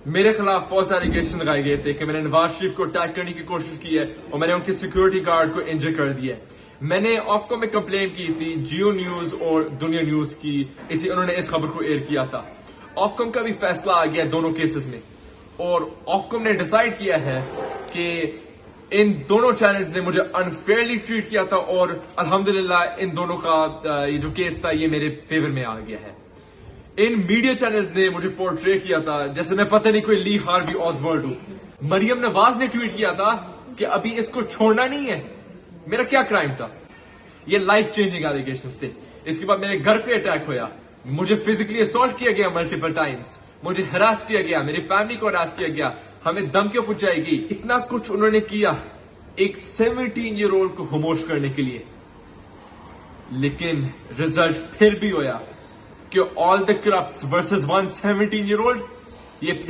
मेरे खिलाफ बहुत सारे एलिगेशन लगाए गए थे कि मैंने नवाज शरीफ को अटैक करने की कोशिश की है और मैंने उनके सिक्योरिटी गार्ड को इंजर कर दिया है। मैंने ऑफकॉम में कंप्लेन की थी जियो न्यूज और दुनिया न्यूज की, इसी उन्होंने इस खबर को एयर किया था। ऑफकॉम का भी फैसला आ गया दोनों केसेस में और ऑफकॉम ने डिसाइड किया है कि इन दोनों चैनल्स ने मुझे अनफेयरली ट्रीट किया था और अल्हम्दुलिल्लाह इन दोनों का ये जो केस था ये मेरे फेवर में आ गया है। इन मीडिया चैनल्स ने मुझे पोर्ट्रे किया था जैसे मैं पता नहीं कोई ली हार्वी ऑसवर्ड हूं। मरियम नवाज ने ट्वीट किया था कि अभी इसको छोड़ना नहीं है। मेरा क्या क्राइम था? ये लाइफ चेंजिंग एलिगेशंस थे। इसके बाद मेरे घर पे अटैक हुआ, मुझे फिजिकली असॉल्ट किया गया मल्टीपल टाइम्स, मुझे हरास किया गया, मेरी फैमिली को हरास किया गया, हमें धमकियां पहुंचाएगी। इतना कुछ उन्होंने किया एक 17 ईयर ओल्ड को खामोश करने के लिए। लेकिन रिजल्ट फिर भी होया कि all the corrupts versus 1 17 year old, ये